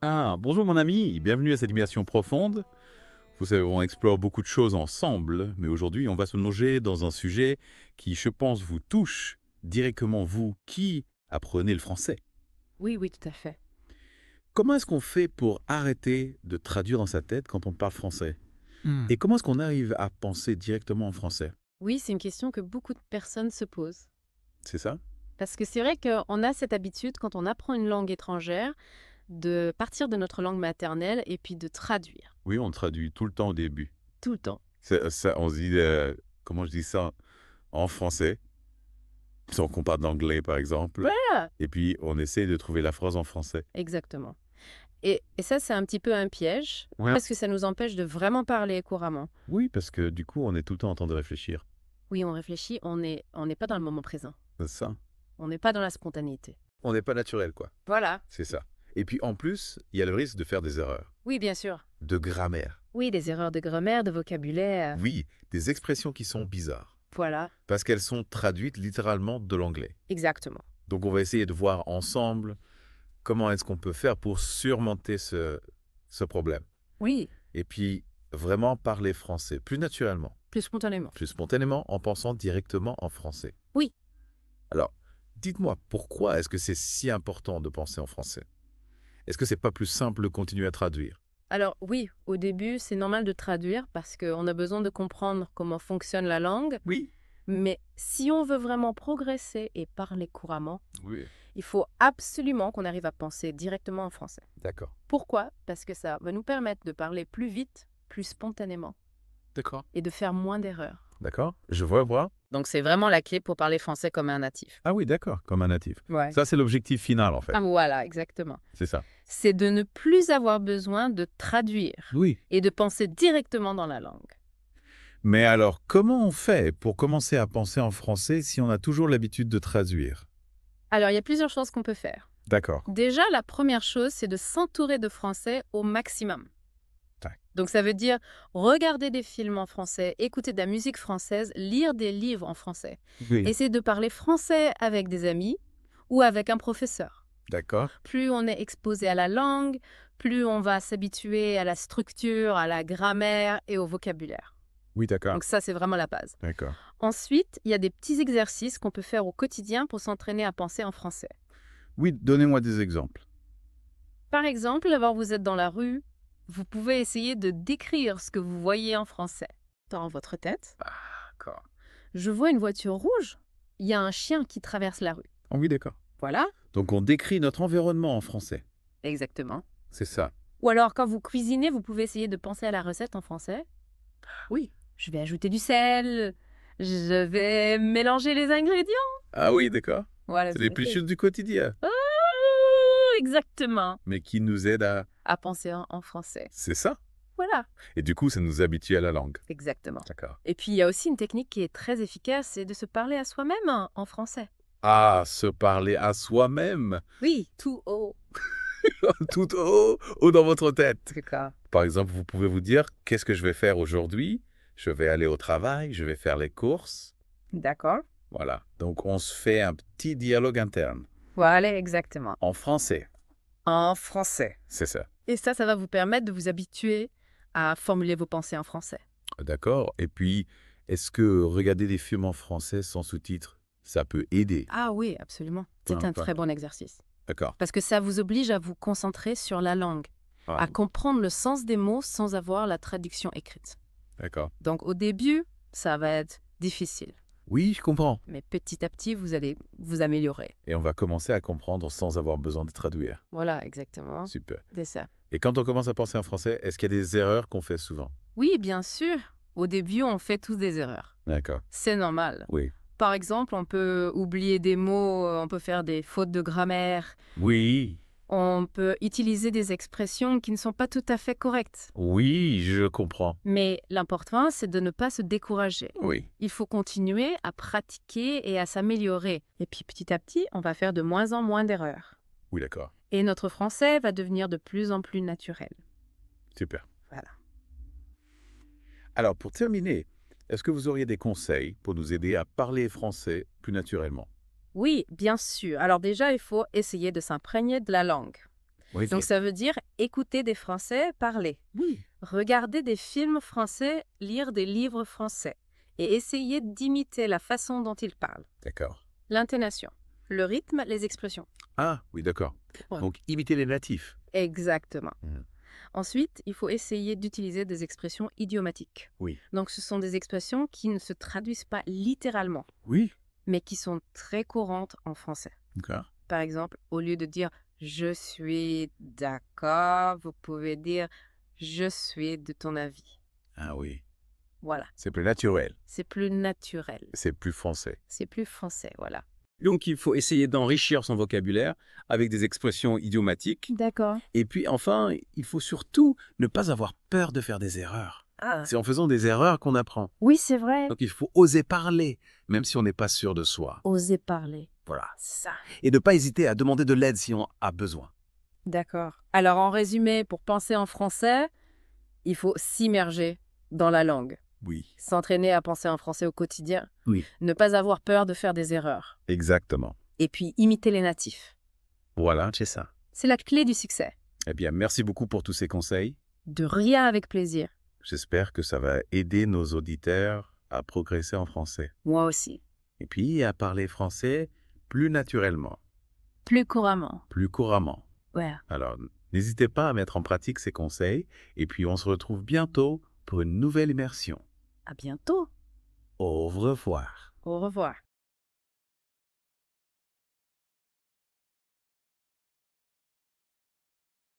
Ah, bonjour mon ami, bienvenue à cette immersion profonde. Vous savez, on explore beaucoup de choses ensemble, mais aujourd'hui on va se longer dans un sujet qui, je pense, vous touche directement, vous qui apprenez le français. Oui, oui, tout à fait. Comment est-ce qu'on fait pour arrêter de traduire dans sa tête quand on parle français? Mmh. Et comment est-ce qu'on arrive à penser directement en français? Oui, c'est une question que beaucoup de personnes se posent. C'est ça? Parce que c'est vrai qu'on a cette habitude, quand on apprend une langue étrangère, de partir de notre langue maternelle et puis de traduire Oui, on traduit tout le temps au début. tout le temps. On se dit, comment je dis ça, en français, sans qu'on parle d'anglais par exemple, Voilà. et puis on essaie de trouver la phrase en français. Exactement. Et ça, c'est un petit peu un piège, Ouais. parce que ça nous empêche de vraiment parler couramment. Oui, parce que du coup, on est tout le temps en train de réfléchir. Oui, on réfléchit, on n'est pas dans le moment présent. C'est ça. On n'est pas dans la spontanéité. On n'est pas naturel, quoi. Voilà. C'est ça. Et puis en plus, il y a le risque de faire des erreurs. Oui, bien sûr. De grammaire. Oui, des erreurs de grammaire, de vocabulaire. Oui, des expressions qui sont bizarres. Voilà, Parce qu'elles sont traduites littéralement de l'anglais. exactement. Donc on va essayer de voir ensemble comment est-ce qu'on peut faire pour surmonter ce problème. Oui, Et puis vraiment parler français plus naturellement, plus spontanément. plus spontanément en pensant directement en français. Oui. Alors, dites-moi, pourquoi est-ce que c'est si important de penser en français? Est-ce que c'est pas plus simple de continuer à traduire? Alors oui, au début, c'est normal de traduire parce qu'on a besoin de comprendre comment fonctionne la langue. Oui. Mais si on veut vraiment progresser et parler couramment, Oui. il faut absolument qu'on arrive à penser directement en français. D'accord. Pourquoi? Parce que ça va nous permettre de parler plus vite, plus spontanément D'accord. et de faire moins d'erreurs. D'accord. Je vois. Donc c'est vraiment la clé pour parler français comme un natif. Ah oui, d'accord, comme un natif. Ouais. Ça, c'est l'objectif final, en fait. Ah voilà, exactement. C'est ça. C'est de ne plus avoir besoin de traduire Oui. et de penser directement dans la langue. Mais alors, comment on fait pour commencer à penser en français si on a toujours l'habitude de traduire? Alors il y a plusieurs choses qu'on peut faire. D'accord. Déjà, la première chose, c'est de s'entourer de français au maximum. Tac. Donc ça veut dire regarder des films en français, écouter de la musique française, lire des livres en français. Oui. Essayer de parler français avec des amis ou avec un professeur. D'accord. Plus on est exposé à la langue, plus on va s'habituer à la structure, à la grammaire et au vocabulaire. Oui, d'accord. Donc ça, c'est vraiment la base. D'accord. Ensuite, il y a des petits exercices qu'on peut faire au quotidien pour s'entraîner à penser en français. Oui, donnez-moi des exemples. Par exemple, alors vous êtes dans la rue, vous pouvez essayer de décrire ce que vous voyez en français dans votre tête. D'accord. Je vois une voiture rouge, il y a un chien qui traverse la rue. Ah oui, d'accord. Voilà, Donc, on décrit notre environnement en français. exactement. C'est ça. Ou alors, quand vous cuisinez, vous pouvez essayer de penser à la recette en français. Oui. Je vais ajouter du sel, je vais mélanger les ingrédients. Ah oui, d'accord. Voilà, C'est les petites choses du quotidien, Oh, exactement. mais qui nous aident à... À penser en français. C'est ça. Voilà, Et du coup, ça nous habitue à la langue. exactement. D'accord. Et puis, il y a aussi une technique qui est très efficace, c'est de se parler à soi-même en français. Ah, se parler à soi-même, Oui, tout haut. tout haut dans votre tête. C'est quoi? Par exemple, vous pouvez vous dire, qu'est-ce que je vais faire aujourd'hui? Je vais aller au travail, je vais faire les courses. D'accord. Voilà. Donc, on se fait un petit dialogue interne Voilà, exactement. en français. En français. C'est ça. Et ça va vous permettre de vous habituer à formuler vos pensées en français. D'accord. Et puis, est-ce que regarder des films en français sans sous-titres, ça peut aider? Ah oui, absolument. C'est Ah, un pas. très bon exercice. D'accord. Parce que ça vous oblige à vous concentrer sur la langue, Ah, à comprendre le sens des mots sans avoir la traduction écrite. d'accord. Donc au début, ça va être difficile. Oui, je comprends. Mais petit à petit, vous allez vous améliorer. Et on va commencer à comprendre sans avoir besoin de traduire. Voilà, exactement. Super. C'est ça. Et quand on commence à penser en français, est-ce qu'il y a des erreurs qu'on fait souvent? Oui, bien sûr. Au début, on fait tous des erreurs. D'accord. C'est normal. Oui. Par exemple, on peut oublier des mots, on peut faire des fautes de grammaire, Oui. on peut utiliser des expressions qui ne sont pas tout à fait correctes. Oui, je comprends. Mais l'important, c'est de ne pas se décourager. Oui. Il faut continuer à pratiquer et à s'améliorer. Et puis petit à petit, on va faire de moins en moins d'erreurs. Oui, d'accord. Et notre français va devenir de plus en plus naturel. Super. Voilà. Alors, pour terminer, est-ce que vous auriez des conseils pour nous aider à parler français plus naturellement? Oui, bien sûr. Alors déjà, il faut essayer de s'imprégner de la langue. Oui, Donc ça veut dire écouter des Français parler, oui. regarder des films français, lire des livres français et essayer d'imiter la façon dont ils parlent. D'accord. L'intonation, le rythme, les expressions. Ah, oui, d'accord. Ouais. Donc, imiter les natifs. Exactement. Mm. Ensuite, il faut essayer d'utiliser des expressions idiomatiques. Oui. Donc ce sont des expressions qui ne se traduisent pas littéralement, Oui. mais qui sont très courantes en français. D'accord. Par exemple, au lieu de dire je suis d'accord, vous pouvez dire je suis de ton avis. Ah oui. Voilà, C'est plus naturel. c'est plus naturel. C'est plus français. C'est plus français, voilà. Donc, il faut essayer d'enrichir son vocabulaire avec des expressions idiomatiques. D'accord. Et puis, enfin, il faut surtout ne pas avoir peur de faire des erreurs. Ah. C'est en faisant des erreurs qu'on apprend. Oui, c'est vrai. Donc, il faut oser parler, même si on n'est pas sûr de soi. Oser parler. Voilà. Ça. Et ne pas hésiter à demander de l'aide si on a besoin. D'accord. Alors, en résumé, pour penser en français, il faut s'immerger dans la langue, Oui. s'entraîner à penser en français au quotidien, Oui. ne pas avoir peur de faire des erreurs, Exactement. et puis imiter les natifs. Voilà, c'est ça. C'est la clé du succès. Eh bien, merci beaucoup pour tous ces conseils. De rien avec plaisir. J'espère que ça va aider nos auditeurs à progresser en français. Moi aussi. Et puis à parler français plus naturellement, Plus couramment. plus couramment. Ouais. Alors, n'hésitez pas à mettre en pratique ces conseils. Et puis, on se retrouve bientôt pour une nouvelle immersion. À bientôt. Au revoir. Au revoir.